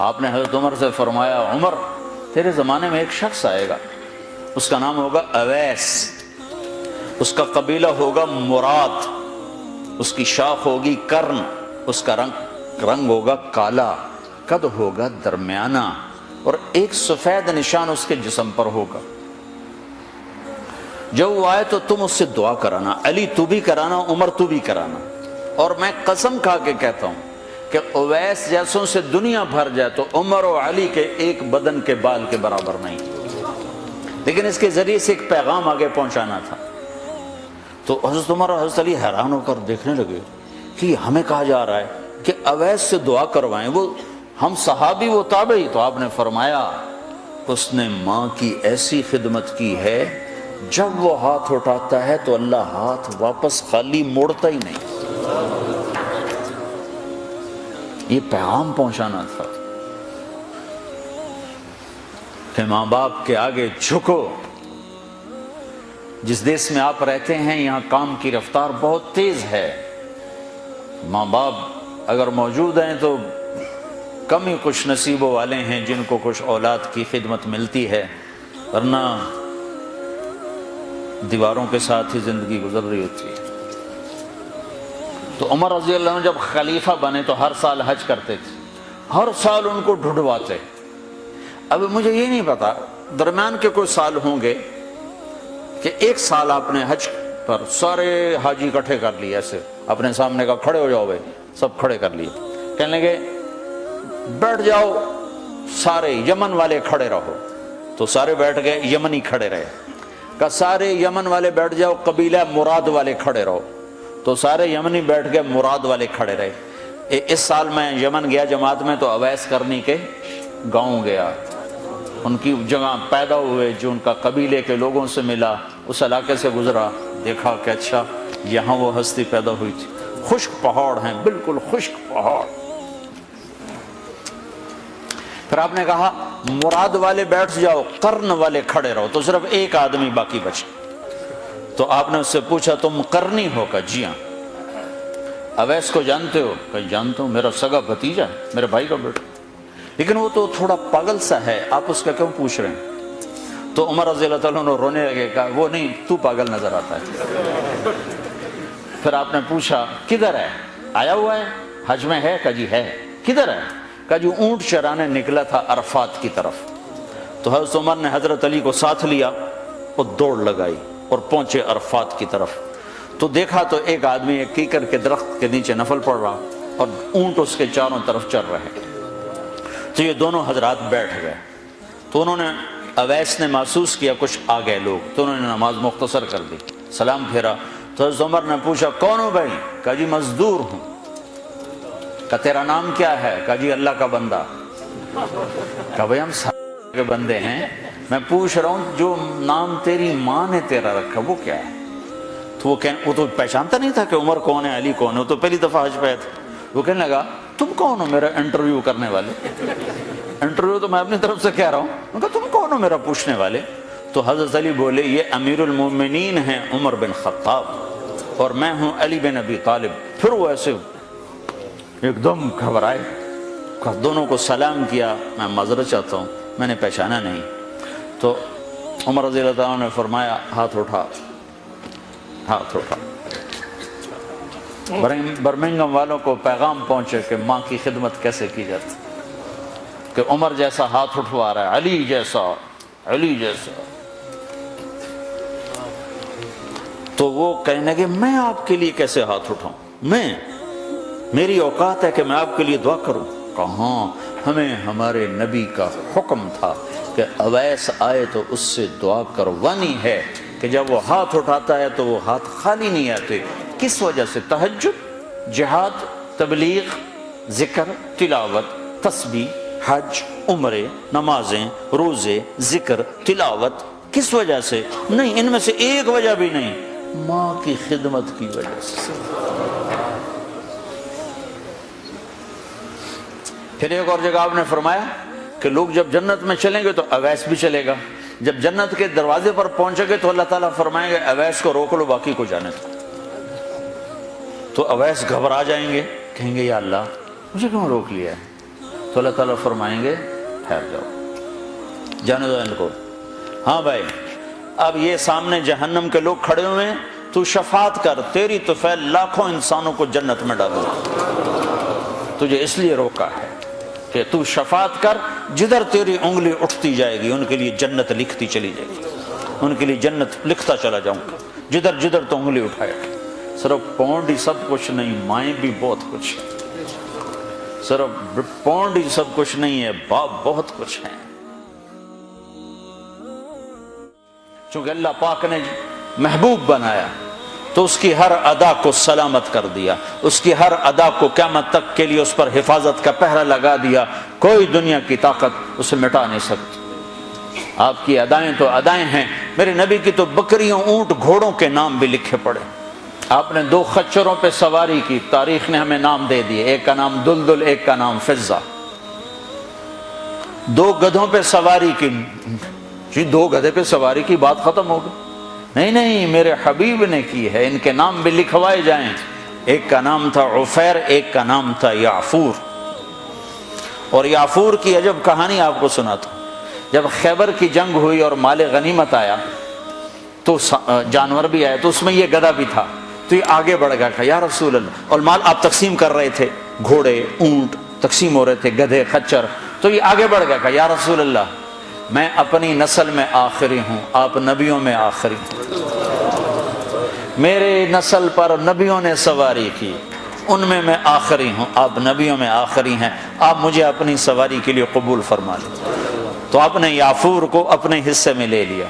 آپ نے حضرت عمر سے فرمایا عمر تیرے زمانے میں ایک شخص آئے گا، اس کا نام ہوگا اویس، اس کا قبیلہ ہوگا مراد، اس کی شاخ ہوگی کرن، اس کا رنگ ہوگا کالا، قد ہوگا درمیانہ، اور ایک سفید نشان اس کے جسم پر ہوگا۔ جب وہ آئے تو تم اس سے دعا کرانا، علی تو بھی کرانا، عمر تو بھی کرانا، اور میں قسم کھا کے کہتا ہوں کہ اویس جیسوں سے دنیا بھر جائے تو عمر و علی کے ایک بدن کے بال کے برابر نہیں، لیکن اس کے ذریعے سے ایک پیغام آگے پہنچانا تھا۔ تو حضرت عمر اور حضرت علی حیران ہو کر دیکھنے لگے کہ ہمیں کہا جا رہا ہے کہ اویس سے دعا کروائیں، وہ ہم صحابی وہ تابعی۔ تو آپ نے فرمایا اس نے ماں کی ایسی خدمت کی ہے، جب وہ ہاتھ اٹھاتا ہے تو اللہ ہاتھ واپس خالی موڑتا ہی نہیں۔ یہ پیغام پہنچانا تھا کہ ماں باپ کے آگے جھکو۔ جس دیش میں آپ رہتے ہیں یہاں کام کی رفتار بہت تیز ہے، ماں باپ اگر موجود ہیں تو کم ہی خوش نصیبوں والے ہیں جن کو کچھ اولاد کی خدمت ملتی ہے، ورنہ دیواروں کے ساتھ ہی زندگی گزر رہی ہوتی ہے۔ تو عمر رضی اللہ عنہ جب خلیفہ بنے تو ہر سال حج کرتے تھے، ہر سال ان کو ڈھونڈواتے۔ اب مجھے یہ نہیں پتا درمیان کے کوئی سال ہوں گے کہ ایک سال آپ نے حج پر سارے حاجی اکٹھے کر لیے، ایسے اپنے سامنے کا کھڑے ہو جاؤ بھائی، سب کھڑے کر لیے، کہنے لگے بیٹھ جاؤ سارے یمن والے کھڑے رہو، تو سارے بیٹھ گئے، یمنی کھڑے رہے، کہ سارے یمن والے بیٹھ جاؤ، قبیلہ مراد والے کھڑے رہو، تو سارے یمنی بیٹھ گئے، مراد والے کھڑے رہے۔ اس سال میں یمن گیا جماعت میں تو اویس کرنی کے گاؤں گیا، ان کی جگہ پیدا ہوئے، جو ان کا قبیلے کے لوگوں سے ملا، اس علاقے سے گزرا، دیکھا کہ اچھا یہاں وہ ہستی پیدا ہوئی تھی۔ خشک پہاڑ ہیں، بالکل خشک پہاڑ۔ پھر آپ نے کہا مراد والے بیٹھ جاؤ، قرن والے کھڑے رہو، تو صرف ایک آدمی باقی بچا۔ تو آپ نے اس سے پوچھا تم قرنی ہو؟ کہ جی ہاں۔ اویس کو جانتے ہو؟ کہ جانتا ہوں، میرا سگا بھتیجا ہے، میرے بھائی کا بیٹا، لیکن وہ تو تھوڑا پاگل سا ہے، آپ اس کا کیوں پوچھ رہے ہیں؟ تو عمر رضی اللہ تعالیٰ عنہ رونے لگے، کہا وہ نہیں، تو پاگل نظر آتا ہے۔ پھر آپ نے پوچھا کدھر ہے؟ آیا ہوا ہے حج میں ہے؟ کہ جی ہے۔ کدھر ہے؟ کہ جو اونٹ چرانے نکلا تھا عرفات کی طرف۔ تو حضرت عمر نے حضرت علی کو ساتھ لیا اور دوڑ لگائی اور پہنچے عرفات کی طرف۔ تو دیکھا تو ایک آدمی ایک کیکر کے درخت کے نیچے نفل پڑ رہا اور اونٹ اس کے چاروں طرف چل رہے۔ تو یہ دونوں حضرات بیٹھ گئے، تو انہوں نے اویس نے محسوس کیا کچھ آ گئے لوگ، تو انہوں نے نماز مختصر کر دی، سلام پھیرا۔ تو حضرت عمر نے پوچھا کون ہو بھائی؟ کہا جی مزدور ہوں۔ کہا تیرا نام کیا ہے؟ کہا جی اللہ کا بندہ۔ کہا بھائی ہم سارے کے بندے ہیں، میں پوچھ رہا ہوں جو نام تیری ماں نے تیرا رکھا وہ کیا ہے؟ تو وہ تو پہچانتا نہیں تھا کہ عمر کون ہے، علی کون ہے، وہ تو پہلی دفعہ حج پہ آئے تھے۔ وہ کہنے لگا تم کون ہو میرا انٹرویو کرنے والے؟ انٹرویو تو میں اپنی طرف سے کہہ رہا ہوں۔ میں کہا تم کون ہو میرا پوچھنے والے؟ تو حضرت علی بولے یہ امیر المومنین ہیں عمر بن خطاب اور میں ہوں علی بن ابی طالب۔ پھر وہ ایسے ایک دم گھبرائے، دونوں کو سلام کیا، میں معذرت چاہتا ہوں میں نے پہچانا نہیں۔ تو عمر رضی اللہ عنہ نے فرمایا ہاتھ اٹھا، ہاتھ اٹھا۔ برمنگم والوں کو پیغام پہنچے کہ ماں کی خدمت کیسے کی جاتی، کہ عمر جیسا ہاتھ اٹھوا رہا ہے، علی جیسا، علی جیسا۔ تو وہ کہنے لگے میں آپ کے لیے کیسے ہاتھ اٹھاؤں، میری اوقات ہے کہ میں آپ کے لیے دعا کروں؟ کہاں، ہمیں ہمارے نبی کا حکم تھا کہ اویس آئے تو اس سے دعا کروانی ہے، کہ جب وہ ہاتھ اٹھاتا ہے تو وہ ہاتھ خالی نہیں آتے۔ کس وجہ سے؟ تہجد، جہاد، تبلیغ، ذکر، تلاوت، تسبیح، حج، عمرے، نمازیں، روزے، ذکر، تلاوت۔ کس وجہ سے؟ نہیں، ان میں سے ایک وجہ بھی نہیں، ماں کی خدمت کی وجہ سے۔ پھر ایک اور جگہ آپ نے فرمایا کہ لوگ جب جنت میں چلیں گے تو اویس بھی چلے گا، جب جنت کے دروازے پر پہنچے گے تو اللہ تعالیٰ فرمائیں گے اویس کو روک لو، باقی کو جانے دو۔ تو اویس گھبرا جائیں گے، کہیں گے یا اللہ مجھے کیوں روک لیا ہے؟ تو اللہ تعالیٰ فرمائیں گے ٹھہر جاؤ، جانے دو ان کو۔ ہاں بھائی، اب یہ سامنے جہنم کے لوگ کھڑے ہوئے ہیں، تو شفاعت کر، تیری طفیل لاکھوں انسانوں کو جنت میں ڈالو۔ تجھے اس لیے روکا ہے کہ تو شفاعت کر، جدھر تیری انگلی اٹھتی جائے گی ان کے لیے جنت لکھتی چلی جائے گی، ان کے لیے جنت لکھتا چلا جاؤں گا، جدھر جدھر تو انگلی اٹھائے۔ صرف پونڈ ہی سب کچھ نہیں، مائیں بھی بہت کچھ ہے۔ صرف پونڈ ہی سب کچھ نہیں ہے، باپ بہت کچھ ہیں۔ چونکہ اللہ پاک نے محبوب بنایا تو اس کی ہر ادا کو سلامت کر دیا، اس کی ہر ادا کو قیامت تک کے لیے اس پر حفاظت کا پہرا لگا دیا، کوئی دنیا کی طاقت اسے مٹا نہیں سکتی۔ آپ کی ادائیں تو ادائیں ہیں، میرے نبی کی تو بکریوں، اونٹ، گھوڑوں کے نام بھی لکھے پڑے۔ آپ نے 2 خچروں پہ سواری کی، تاریخ نے ہمیں نام دے دیے، ایک کا نام دلدل، ایک کا نام فضہ۔ 2 گدھوں پہ سواری کی، جی 2 گدھے پہ سواری کی بات ختم ہو گئی؟ نہیں نہیں، میرے حبیب نے کی ہے، ان کے نام بھی لکھوائے جائیں۔ ایک کا نام تھا عفیر، ایک کا نام تھا یعفور۔ اور یعفور کی عجب کہانی آپ کو سناتا ہوں۔ جب خیبر کی جنگ ہوئی اور مال غنیمت آیا تو جانور بھی آئے، تو اس میں یہ گدھا بھی تھا، تو یہ آگے بڑھ گیا کہ یا رسول اللہ، اور مال آپ تقسیم کر رہے تھے، گھوڑے، اونٹ تقسیم ہو رہے تھے، گدھے، خچر، تو یہ آگے بڑھ گیا کہ یا رسول اللہ، میں اپنی نسل میں آخری ہوں، آپ نبیوں میں آخری ہیں، میرے نسل پر نبیوں نے سواری کی، ان میں آخری ہوں، آپ نبیوں میں آخری ہیں، آپ مجھے اپنی سواری کے لیے قبول فرما لیں۔ تو آپ نے یعفور کو اپنے حصے میں لے لیا۔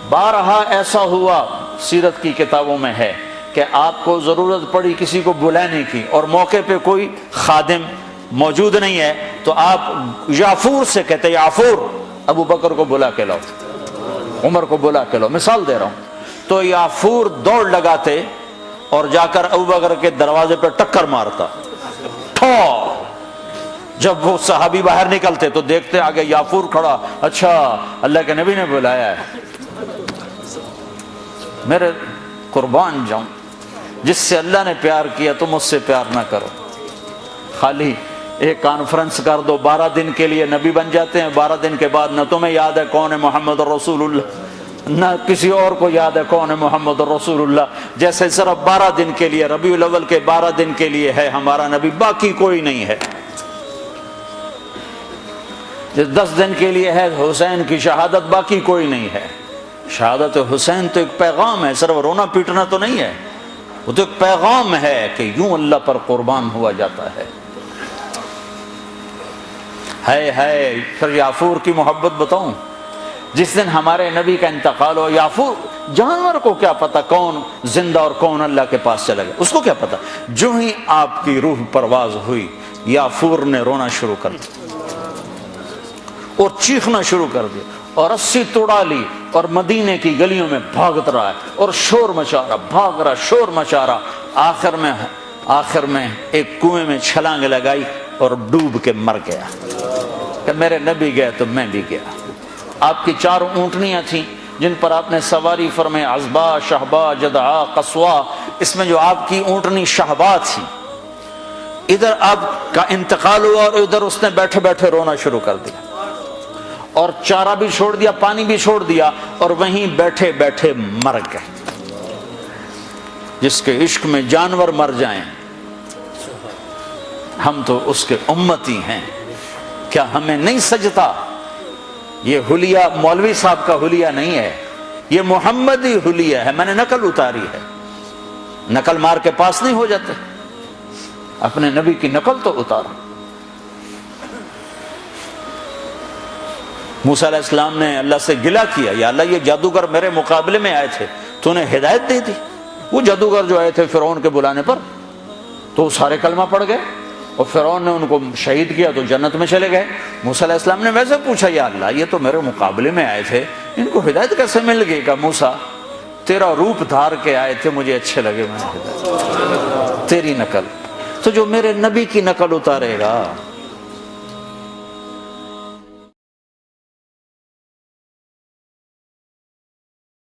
بارہا ایسا ہوا، سیرت کی کتابوں میں ہے کہ آپ کو ضرورت پڑی کسی کو بلانے کی اور موقع پہ کوئی خادم موجود نہیں ہے، تو آپ یعفور سے کہتے یعفور ابو بکر کو بلا کے لاؤ، عمر کو بلا کے لاؤ، مثال دے رہا ہوں۔ تو یعفور دوڑ لگاتے اور جا کر ابو بکر کے دروازے پہ ٹکر مارتا، ٹھو۔ جب وہ صحابی باہر نکلتے تو دیکھتے آگے یعفور کھڑا، اچھا اللہ کے نبی نے بلایا ہے۔ میرے قربان جاؤں، جس سے اللہ نے پیار کیا تم اس سے پیار نہ کرو۔ خالی ایک کانفرنس کر دو، 12 دن کے لیے نبی بن جاتے ہیں، 12 دن کے بعد نہ تمہیں یاد ہے کون ہے محمد رسول اللہ، نہ کسی اور کو یاد ہے کون ہے محمد رسول اللہ۔ جیسے صرف 12 دن کے لیے، ربیع الاول کے 12 دن کے لیے ہے ہمارا نبی، باقی کوئی نہیں ہے۔ 10 دن کے لیے ہے حسین کی شہادت، باقی کوئی نہیں ہے۔ شہادت حسین تو ایک پیغام ہے، صرف رونا پیٹنا تو نہیں ہے، وہ تو ایک پیغام ہے کہ یوں اللہ پر قربان ہوا جاتا ہے۔ پھر یعفور کی محبت بتاؤں، جس دن ہمارے نبی کا انتقال ہو، یعفور جانور کو کیا پتا کون زندہ اور کون اللہ کے پاس چلا گیا، اس کو کیا پتا، جو ہی آپ کی روح پرواز ہوئی یعفور نے رونا شروع کر دیا اور چیخنا شروع کر دیا اور رسی توڑا لی اور مدینے کی گلیوں میں بھاگت رہا ہے اور شور مچا رہا، بھاگ رہا، شور مچا رہا۔ آخر میں ایک کنویں میں چھلانگ لگائی اور ڈوب کے مر گیا کہ میرے نبی گئے تو میں بھی گیا۔ آپ کی 4 اونٹنیاں تھیں جن پر آپ نے سواری فرمائی، عزبا، شہبا، جدعا، قصوا۔ اس میں جو آپ کی اونٹنی شہبا تھی، ادھر آپ کا انتقال ہوا اور ادھر اس نے بیٹھے بیٹھے رونا شروع کر دیا اور چارہ بھی چھوڑ دیا، پانی بھی چھوڑ دیا اور وہیں بیٹھے بیٹھے مر گئے۔ جس کے عشق میں جانور مر جائیں، ہم تو اس کے امتی ہیں، کیا ہمیں نہیں سجتا؟ یہ حلیہ مولوی صاحب کا حلیہ نہیں ہے، یہ محمدی حلیہ ہے، میں نے نقل اتاری ہے۔ نقل مار کے پاس نہیں ہو جاتے، اپنے نبی کی نقل تو اتارو۔ موسیٰ علیہ السلام نے اللہ سے گلہ کیا، یا اللہ یہ جادوگر میرے مقابلے میں آئے تھے، تو انہیں ہدایت دے دی۔ وہ جادوگر جو آئے تھے فرعون کے بلانے پر، تو سارے کلمہ پڑھ گئے اور فرعون نے ان کو شہید کیا تو جنت میں چلے گئے۔ موسیٰ علیہ السلام نے ویسے پوچھا، یا اللہ یہ تو میرے مقابلے میں آئے تھے، ان کو ہدایت کیسے مل گئی؟ کہ موسیٰ تیرا روپ دھار کے آئے تھے، مجھے اچھے لگے، میں نے ہدایت تیری نقل۔ تو جو میرے نبی کی نقل اتارے گا